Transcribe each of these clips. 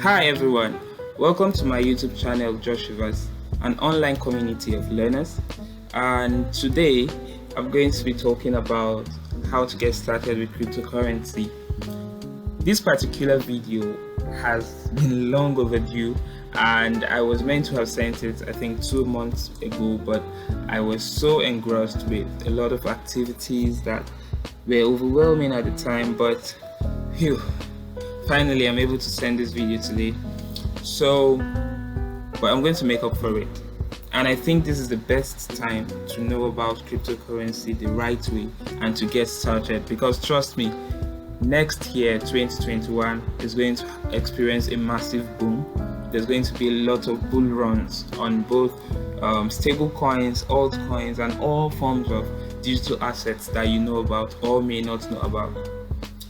Hi everyone, welcome to my YouTube channel Josh Rivers, an online community of learners. And today I'm going to be talking about how to get started with cryptocurrency. This particular video has been long overdue and I was meant to have sent it I think 2 months ago, but I was so engrossed with a lot of activities that were overwhelming at the time. But phew, finally I'm able to send this video today. But I'm going to make up for it. And I think this is the best time to know about cryptocurrency the right way and to get started, because trust me, next year 2021 is going to experience a massive boom. There's going to be a lot of bull runs on both stable coins, altcoins, and all forms of digital assets that you know about or may not know about.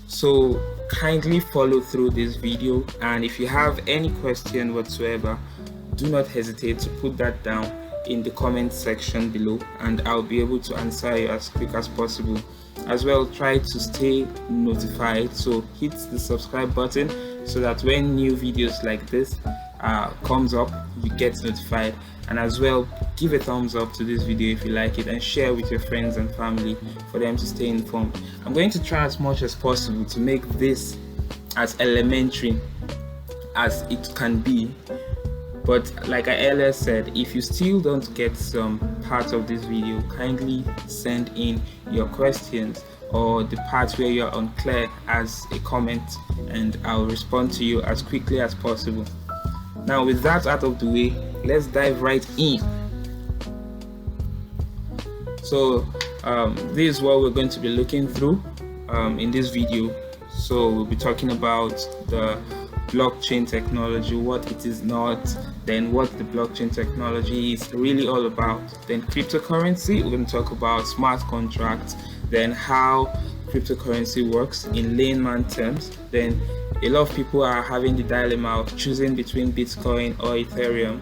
So kindly follow through this video, and if you have any question whatsoever, do not hesitate to put that down in the comment section below and I'll be able to answer you as quick as possible. As well, try to stay notified, so hit the subscribe button so that when new videos like this comes up, you get notified. And as well, give a thumbs up to this video if you like it and share with your friends and family for them to stay informed. I'm going to try as much as possible to make this as elementary as it can be. But like I earlier said, if you still don't get some part of this video, kindly send in your questions or the part where you're unclear as a comment and I'll respond to you as quickly as possible. Now, with that out of the way, let's dive right in. So this is what we're going to be looking through in this video. So we'll be talking about the blockchain technology, what it is not, then what the blockchain technology is really all about, then cryptocurrency. We're going to talk about smart contracts, then how cryptocurrency works in layman terms. Then a lot of people are having the dilemma of choosing between Bitcoin or Ethereum,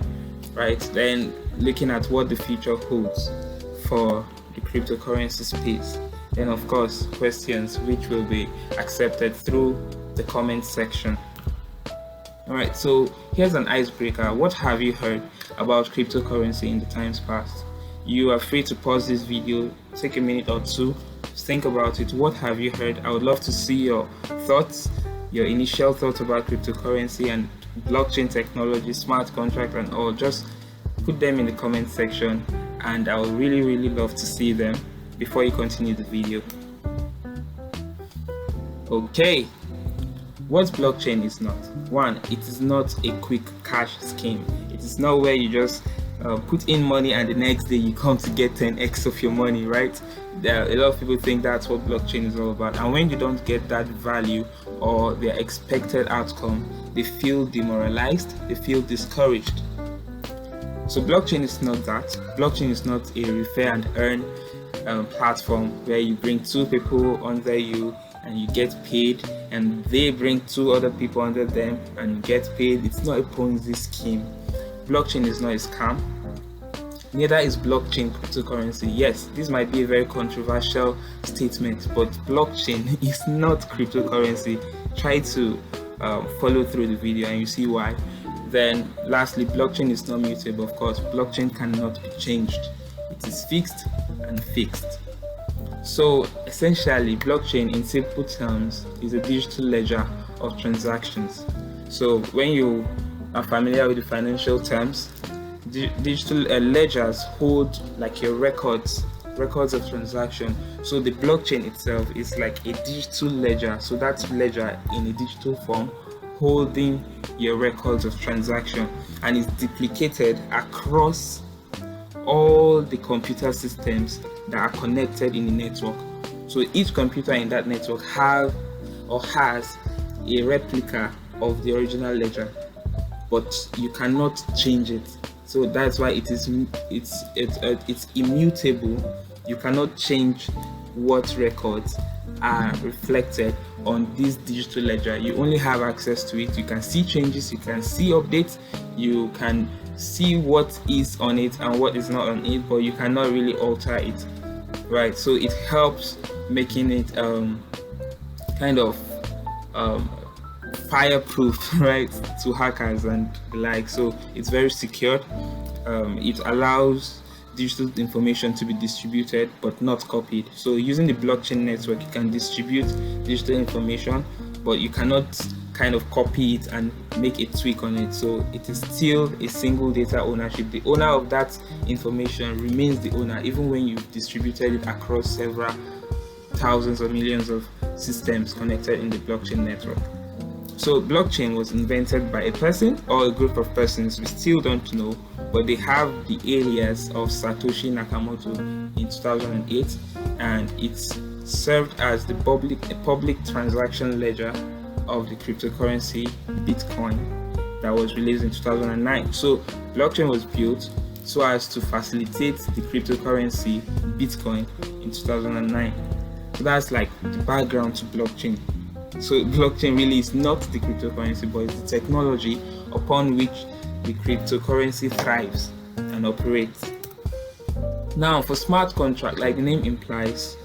right? Then looking at what the future holds for the cryptocurrency space. Then of course questions which will be accepted through the comment section. Alright, so here's an icebreaker. What have you heard about cryptocurrency in the times past? You are free to pause this video, take a minute or two, think about it. What have you heard? I would love to see your thoughts, your initial thoughts about cryptocurrency and blockchain technology, smart contract and all. Just put them in the comment section and I would really love to see them before you continue the video. Okay. What blockchain is not? One, it is not a quick cash scheme. It is not where you just put in money and the next day you come to get 10x of your money, right? A lot of people think that's what blockchain is all about, and when you don't get that value or their expected outcome, they feel demoralized, they feel discouraged. So blockchain is not that. Blockchain is not a refer and earn platform where you bring two people under you and you get paid and they bring two other people under them and you get paid. It's not a Ponzi scheme. Blockchain is not a scam. Neither is blockchain cryptocurrency. Yes, this might be a very controversial statement, but blockchain is not cryptocurrency. Try to follow through the video and you see why. Then lastly, blockchain is not mutable. Of course, blockchain cannot be changed. It is fixed and fixed. So essentially, blockchain in simple terms is a digital ledger of transactions. So when you are familiar with the financial terms, digital ledgers hold like your records of transaction. So the blockchain itself is like a digital ledger. So that's ledger in a digital form holding your records of transaction and is duplicated across all the computer systems that are connected in the network. So each computer in that network has a replica of the original ledger, but you cannot change it. So that's why it's immutable. You cannot change what records are reflected on this digital ledger. You only have access to it. You can see changes, you can see updates, you can see what is on it and what is not on it, but you cannot really alter it, right? So it helps making it kind of fireproof, right, to hackers and the like. So it's very secure. It allows digital information to be distributed but not copied. So using the blockchain network, you can distribute digital information, but you cannot kind of copy it and make a tweak on it. So it is still a single data ownership. The owner of that information remains the owner, even when you've distributed it across several thousands or millions of systems connected in the blockchain network. So blockchain was invented by a person or a group of persons, we still don't know, but they have the alias of Satoshi Nakamoto in 2008, and it served as the public transaction ledger of the cryptocurrency Bitcoin that was released in 2009. So blockchain was built so as to facilitate the cryptocurrency Bitcoin in 2009. So that's like the background to blockchain. So blockchain really is not the cryptocurrency, but it's the technology upon which the cryptocurrency thrives and operates. Now, for smart contract, like the name implies,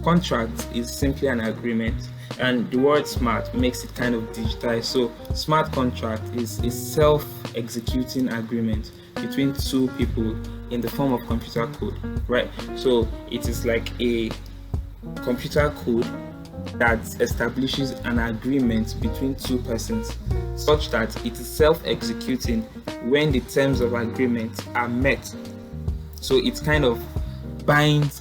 contract is simply an agreement, and the word smart makes it kind of digitized. So smart contract is a self-executing agreement between two people in the form of computer code, right? So it is like a computer code that establishes an agreement between two persons such that it is self-executing when the terms of agreement are met. So it's kind of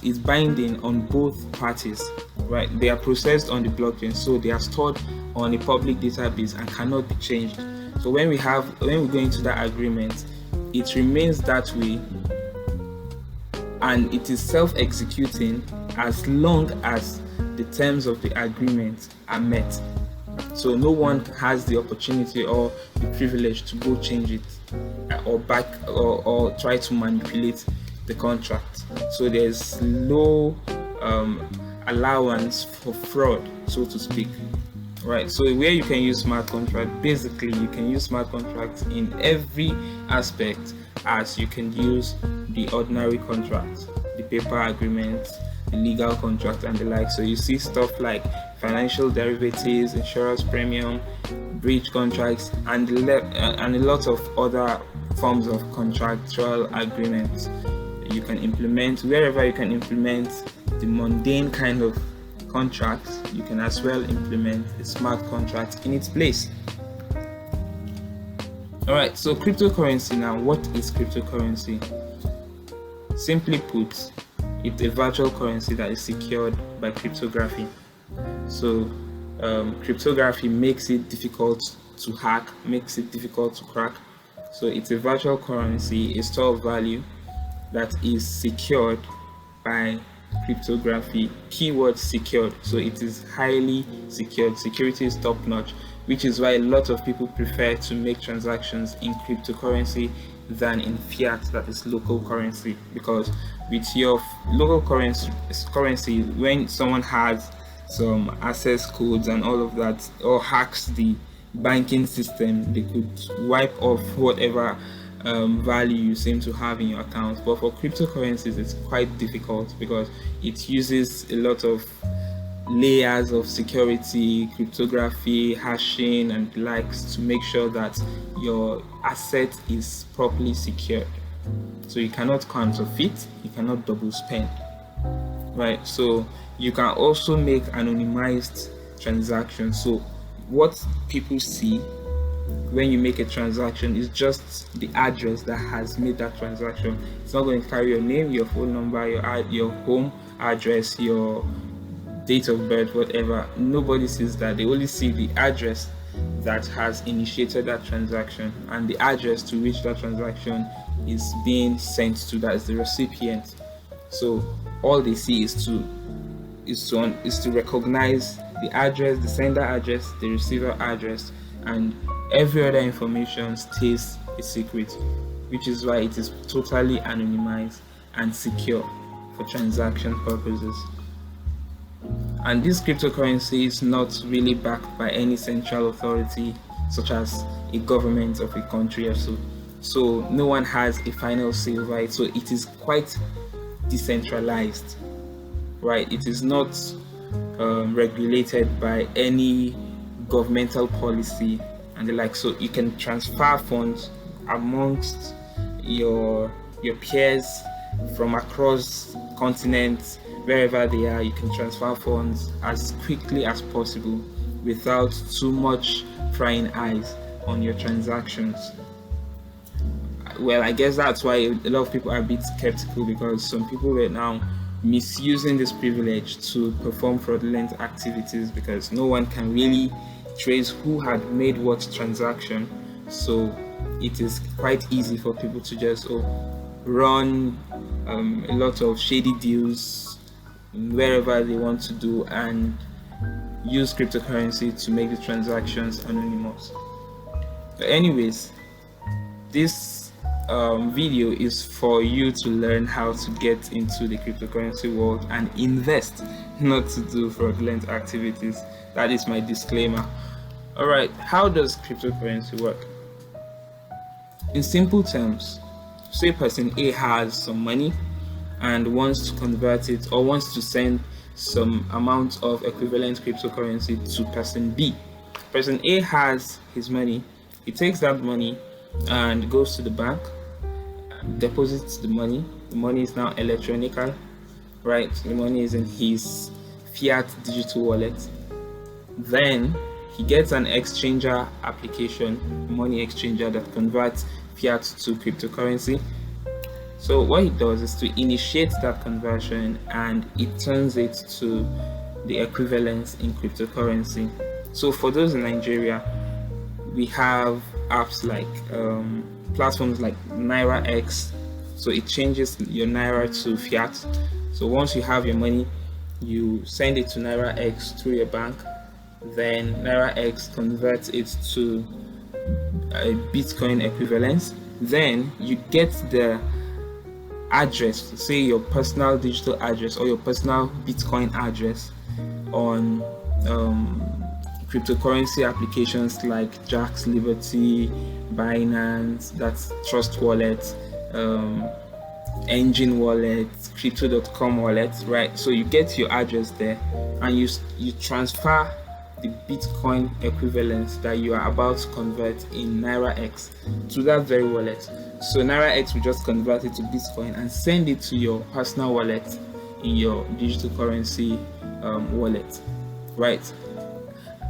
is binding on both parties, right? They are processed on the blockchain, so they are stored on a public database and cannot be changed. So when we go into that agreement, it remains that way, and it is self-executing as long as the terms of the agreement are met. So no one has the opportunity or the privilege to go change it or try to manipulate the contract. So there's no allowance for fraud, so to speak. Right, so where you can use smart contract, basically you can use smart contracts in every aspect as you can use the ordinary contract, the paper agreement, the legal contract and the like. So you see stuff like financial derivatives, insurance premium, bridge contracts, and a lot of other forms of contractual agreements you can implement. Wherever you can implement the mundane kind of contracts, you can as well implement a smart contract in its place. Alright, so cryptocurrency now. What is cryptocurrency? Simply put, it's a virtual currency that is secured by cryptography. So cryptography makes it difficult to hack, makes it difficult to crack. So it's a virtual currency, a store of value that is secured by cryptography. Keyword secured. So it is highly secured. Security is top notch, which is why a lot of people prefer to make transactions in cryptocurrency than in fiat, that is local currency, because with your local currency, when someone has some access codes and all of that, or hacks the banking system, they could wipe off whatever value you seem to have in your account. But for cryptocurrencies, it's quite difficult because it uses a lot of layers of security, cryptography, hashing and the likes to make sure that your asset is properly secured. So you cannot counterfeit, you cannot double spend, right? So you can also make anonymized transactions. So what people see when you make a transaction is just the address that has made that transaction. It's not going to carry your name, your phone number, your home address, your date of birth, whatever. Nobody sees that. They only see the address that has initiated that transaction and the address to which that transaction is being sent to, that is the recipient. So all they see is to recognize the address, the sender address, the receiver address, and every other information stays a secret, which is why it is totally anonymized and secure for transaction purposes. And this cryptocurrency is not really backed by any central authority, such as a government of a country or so. So no one has a final say over it. So it is quite decentralized, right? It is not regulated by any governmental policy and the like. So you can transfer funds amongst your peers from across continents, wherever they are. You can transfer funds as quickly as possible without too much prying eyes on your transactions. Well, I guess that's why a lot of people are a bit skeptical, because some people were now misusing this privilege to perform fraudulent activities, because no one can really trace who had made what transaction. So it is quite easy for people to just run a lot of shady deals wherever they want to do and use cryptocurrency to make the transactions anonymous. But anyways, this video is for you to learn how to get into the cryptocurrency world and invest, not to do fraudulent activities. That is my disclaimer. All right, how does cryptocurrency work? In simple terms, say person A has some money and wants to convert it, or wants to send some amount of equivalent cryptocurrency to person B. Person A has his money. He takes that money and goes to the bank, deposits the money. The money is now electronical, right? The money is in his fiat digital wallet. Then he gets an exchanger application, money exchanger, that converts fiat to cryptocurrency. So what he does is to initiate that conversion, and it turns it to the equivalence in cryptocurrency. So for those in Nigeria, we have apps like platforms like NairaX. So it changes your Naira to fiat. So once you have your money, you send it to NairaX through your bank. Then NairaX converts it to a Bitcoin equivalence. Then you get the address, say your personal digital address or your personal Bitcoin address, on cryptocurrency applications like Jaxx Liberty, Binance, that's Trust Wallet, Engine Wallet, Crypto.com Wallet, right? So you get your address there, and you transfer the Bitcoin equivalent that you are about to convert in NairaX to that very wallet. So NairaX will just convert it to Bitcoin and send it to your personal wallet in your digital currency wallet, right?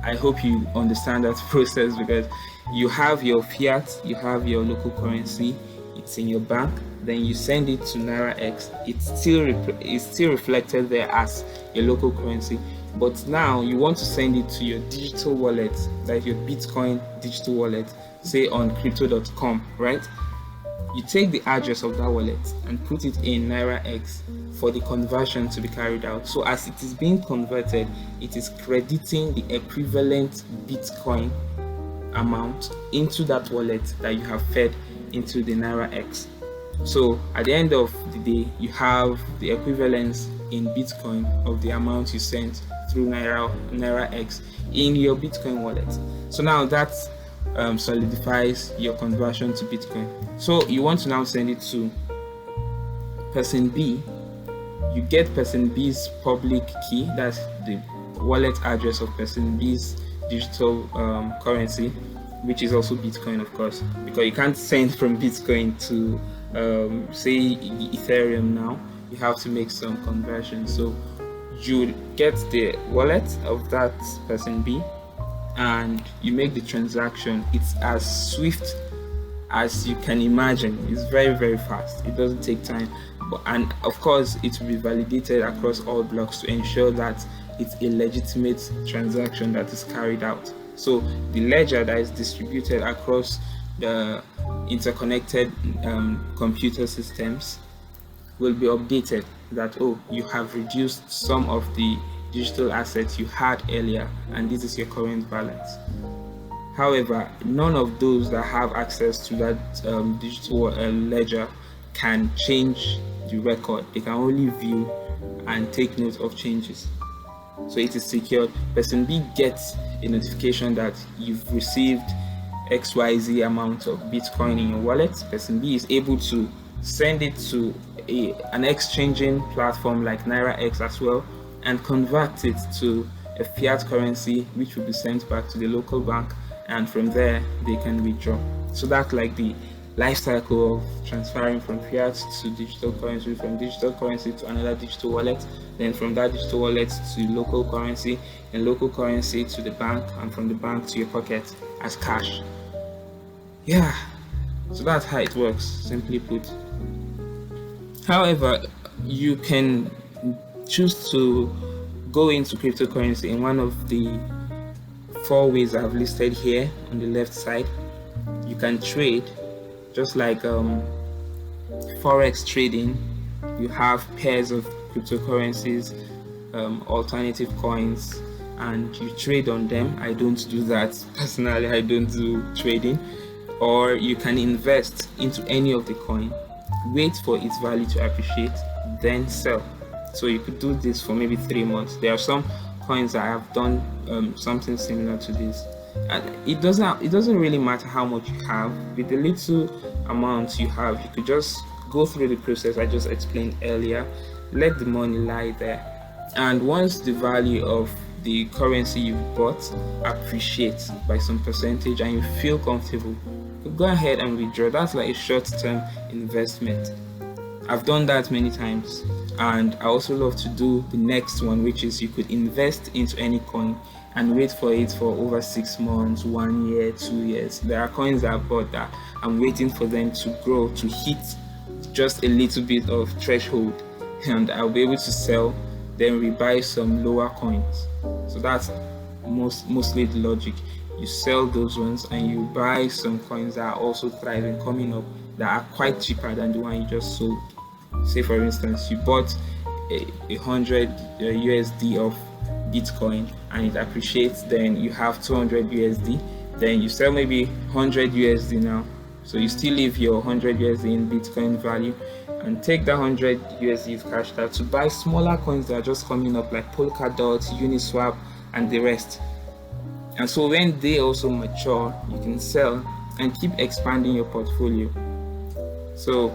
I hope you understand that process, because you have your fiat, you have your local currency, it's in your bank, then you send it to NairaX. It's still reflected there as your local currency, but now you want to send it to your digital wallet, like your Bitcoin digital wallet, say on Crypto.com, right? You take the address of that wallet and put it in NairaX for the conversion to be carried out. So as it is being converted, it is crediting the equivalent Bitcoin amount into that wallet that you have fed into the NairaX. So at the end of the day, you have the equivalence in Bitcoin of the amount you sent through NairaX in your Bitcoin wallet. So now that solidifies your conversion to Bitcoin. So you want to now send it to person B. You get person B's public key, that's the wallet address of person B's digital currency, which is also Bitcoin, of course, because you can't send from Bitcoin to say Ethereum now. You have to make some conversion. So you get the wallet of that person B and you make the transaction. It's as swift as you can imagine. It's very, very fast. It doesn't take time, and of course it will be validated across all blocks to ensure that it's a legitimate transaction that is carried out. So the ledger that is distributed across the interconnected computer systems will be updated that, oh, you have reduced some of the digital assets you had earlier, and this is your current balance. However, none of those that have access to that digital ledger can change the record. They can only view and take note of changes. So it is secured. Person B gets a notification that you've received XYZ amount of Bitcoin in your wallet. Person B is able to send it to an exchanging platform like NairaX as well, and convert it to a fiat currency which will be sent back to the local bank, and from there they can withdraw. So that's like the life cycle of transferring from fiat to digital currency, from digital currency to another digital wallet, then from that digital wallet to local currency, and local currency to the bank, and from the bank to your pocket as cash. Yeah, so that's how it works, simply put. However, you can choose to go into cryptocurrency in one of the 4 ways I've listed here on the left side. You can trade, just like forex trading. You have pairs of cryptocurrencies, alternative coins, and you trade on them. I don't do that personally. I don't do trading. Or you can invest into any of the coin, wait for its value to appreciate, then sell. So you could do this for maybe 3 months. There are some coins that have done something similar to this, and it doesn't really matter how much you have. With the little amount you have, you could just go through the process I just explained earlier, let the money lie there, and once the value of the currency you bought appreciates by some percentage and you feel comfortable, you go ahead and withdraw. That's like a short-term investment. I've done that many times, and I also love to do the next one, which is you could invest into any coin and wait for it for over 6 months, 1 year, 2 years. There are coins that I bought that I'm waiting for them to grow to hit just a little bit of threshold, and I'll be able to sell, then rebuy some lower coins. So that's mostly the logic. You sell those ones and you buy some coins that are also thriving, coming up, that are quite cheaper than the one you just sold. Say for instance, you bought 100 USD of Bitcoin and it appreciates, then you have 200 USD, then you sell maybe 100 USD now, so you still leave your 100 USD in Bitcoin value and take that 100 USD you've cashed out to buy smaller coins that are just coming up, like Polkadot, Uniswap, and the rest. And so when they also mature, you can sell and keep expanding your portfolio. So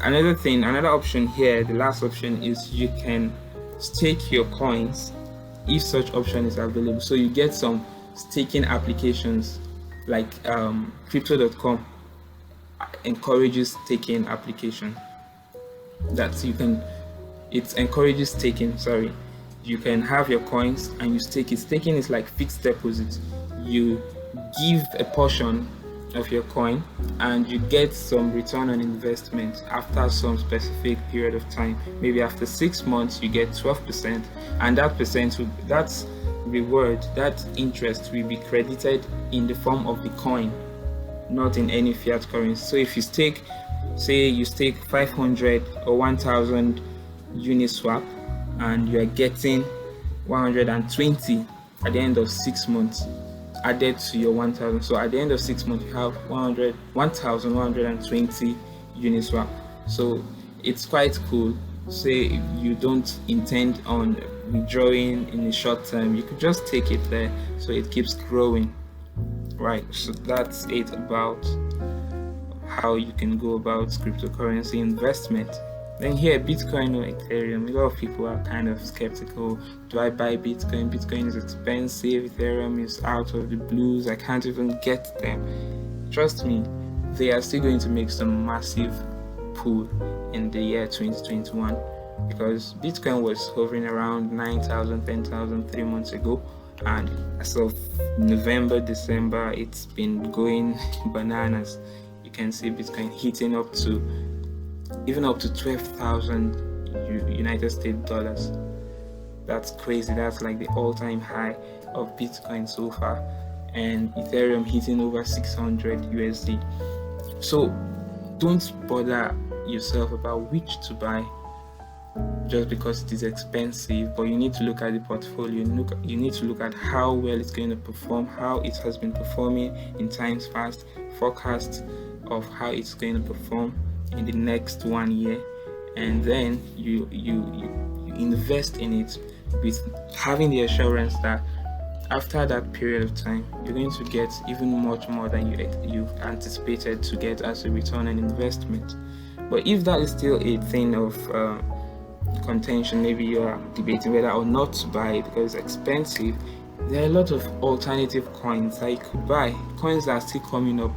another option here, the last option, is you can stake your coins if such option is available. So you get some staking applications, like crypto.com encourages staking application that you can, it encourages staking, sorry. You can have your coins and you stake it. Staking is like fixed deposit. You give a portion of your coin and you get some return on investment after some specific period of time. Maybe after 6 months you get 12%, and that reward, that interest will be credited in the form of the coin, not in any fiat currency. So if you stake, say you stake 500 or 1000 Uniswap, and you are getting 120 at the end of 6 months added to your 1000. So at the end of 6 months you have 1120 Uniswap. So it's quite cool. Say you don't intend on withdrawing in the short term, you could just take it there so it keeps growing. Right, so that's it about how you can go about cryptocurrency investment. Then here, Bitcoin or Ethereum, a lot of people are kind of skeptical. Do I buy Bitcoin? Bitcoin is expensive. Ethereum is out of the blues. I can't even get them. Trust me, they are still going to make some massive pull in the year 2021, because Bitcoin was hovering around 9,000, 10,000 3 months ago. And as of November, December, it's been going bananas. You can see Bitcoin hitting up to 12,000 United States dollars. That's crazy. That's like the all-time high of Bitcoin so far, and Ethereum hitting over 600 USD. So don't bother yourself about which to buy just because it is expensive, but you need to look at the portfolio. You need to look at how well it's going to perform, how it has been performing in times past, forecast of how it's going to perform in the next 1 year, and then you invest in it with having the assurance that after that period of time you're going to get even much more than you've anticipated to get as a return on investment. But if that is still a thing of contention, maybe you are debating whether or not to buy it because it's expensive, there are a lot of alternative coins that you could buy. Coins that are still coming up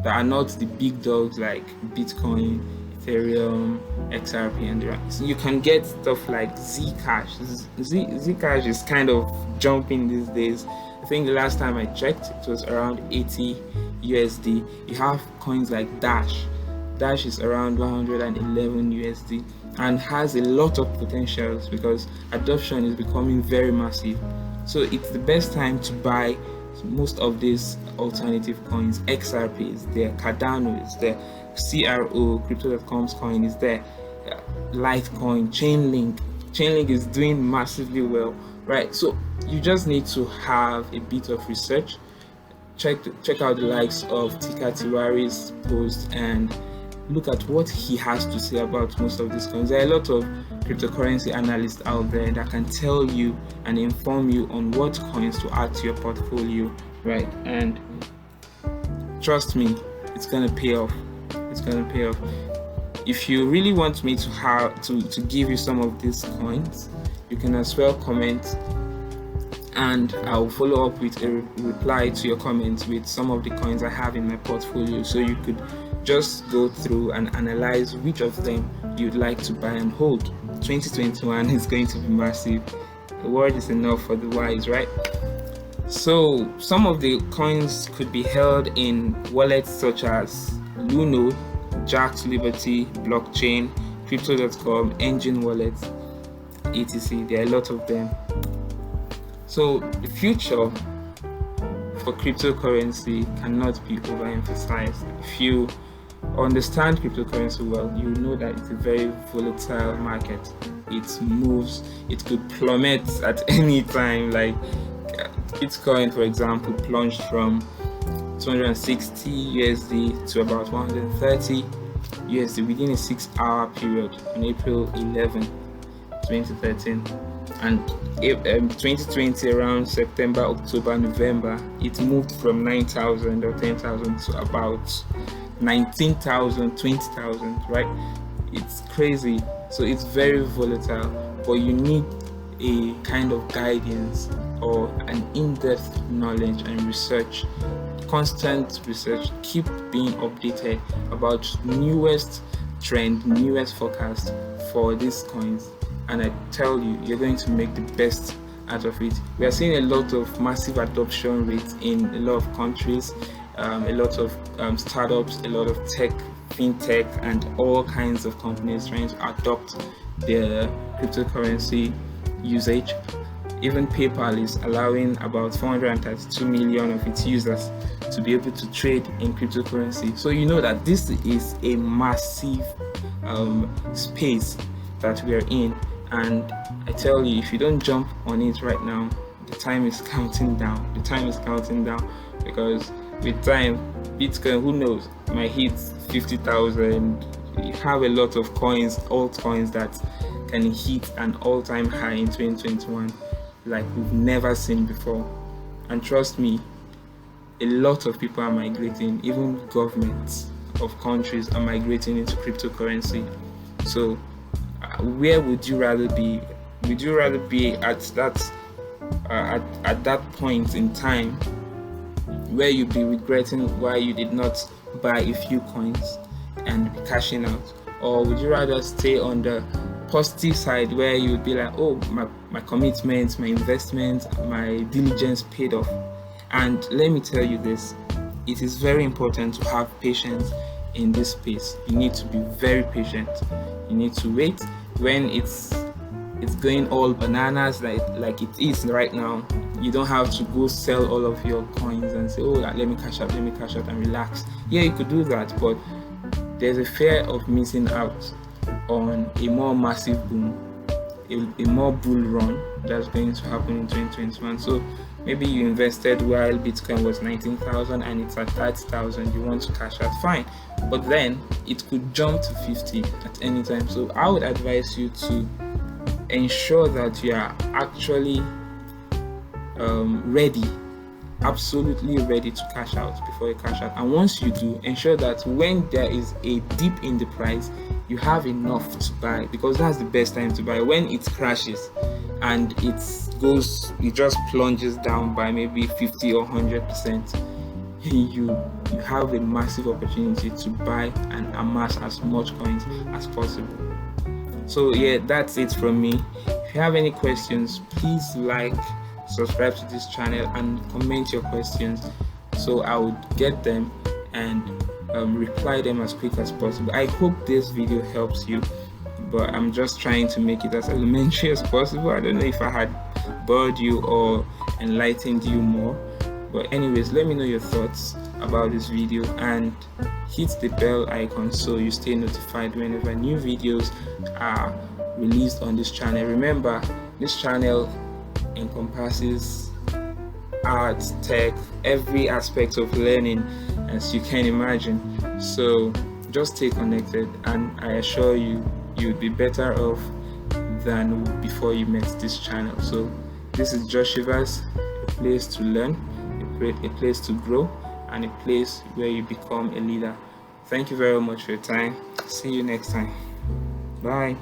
that are not the big dogs like Bitcoin, Ethereum, XRP, and the rest. So you can get stuff like Zcash. Zcash is kind of jumping these days. I think the last time I checked, it was around 80 USD. You have coins like Dash. Dash is around 111 USD and has a lot of potentials because adoption is becoming very massive. So it's the best time to buy most of these alternative coins. XRP is there, Cardano is there, CRO, Crypto.com's coin is there, Litecoin, Chainlink is doing massively well, right? So you just need to have a bit of research. Check out the likes of Tika Tiwari's post and look at what he has to say about most of these coins. There are a lot of cryptocurrency analysts out there that can tell you and inform you on what coins to add to your portfolio, right? And trust me, it's gonna pay off. It's gonna pay off. If you really want me to give you some of these coins, you can as well comment, and I'll follow up with a reply to your comments with some of the coins I have in my portfolio, so you could just go through and analyze which of them you'd like to buy and hold. 2021 is going to be massive. The word is enough for the wise, right? So some of the coins could be held in wallets such as Luno, Jaxx Liberty, Blockchain, Crypto.com, Engine Wallet, etc. There are a lot of them. So the future for cryptocurrency cannot be overemphasized. If you understand cryptocurrency well, you know that it's a very volatile market. It moves, it could plummet at any time. Like Bitcoin, for example, plunged from 260 USD to about 130 USD within a 6-hour period on April 11, 2013. And 2020, around September, October, November, it moved from 9,000 or 10,000 to about 19,000, 20,000, right? It's crazy. So it's very volatile, but you need a kind of guidance or an in-depth knowledge and research, constant research. Keep being updated about newest trend, newest forecast for these coins, and I tell you, you're going to make the best out of it. We are seeing a lot of massive adoption rates in a lot of countries, a lot of startups, a lot of tech, fintech, and all kinds of companies trying to adopt their cryptocurrency usage. Even PayPal is allowing about 432 million of its users to be able to trade in cryptocurrency. So you know that this is a massive space that we are in, and I tell you, if you don't jump on it right now, the time is counting down. The time is counting down, because with time, Bitcoin, who knows, might hit 50,000. You have a lot of coins, altcoins, that can hit an all-time high in 2021 like we've never seen before. And trust me, a lot of people are migrating. Even governments of countries are migrating into cryptocurrency. So where would you rather be? Would you rather be at that point in time where you'd be regretting why you did not buy a few coins and be cashing out, or would you rather stay on the positive side where you would be like, oh, my commitment, my investment, my diligence paid off? And let me tell you this, it is very important to have patience in this space. You need to be very patient. You need to wait. When it's going all bananas like it is right now, you don't have to go sell all of your coins and say, oh, let me cash out and relax. Yeah, you could do that, but there's a fear of missing out on a more massive boom, a more bull run that's going to happen in 2021. So maybe you invested while Bitcoin was 19,000 and it's at 30,000. You want to cash out, fine, but then it could jump to 50 at any time. So I would advise you to ensure that you are actually ready, absolutely ready to cash out before you cash out. And once you do, ensure that when there is a dip in the price, you have enough to buy, because that's the best time to buy. When it crashes and it just plunges down by maybe 50 or 100%, you have a massive opportunity to buy and amass as much coins as possible. So yeah, that's it from me. If you have any questions, please like, subscribe to this channel, and comment your questions so I would get them and reply them as quick as possible. I hope this video helps you, but I'm just trying to make it as elementary as possible. I don't know if I had bored you or enlightened you more, but anyways, let me know your thoughts about this video and hit the bell icon so you stay notified whenever new videos are released on this channel. Remember, this channel encompasses art, tech, every aspect of learning, as you can imagine. So just stay connected, and I assure you, you'd be better off than before you met this channel. So this is Joshiverse, a place to learn, a place to grow, and a place where you become a leader. Thank you very much for your time. See you next time. Bye.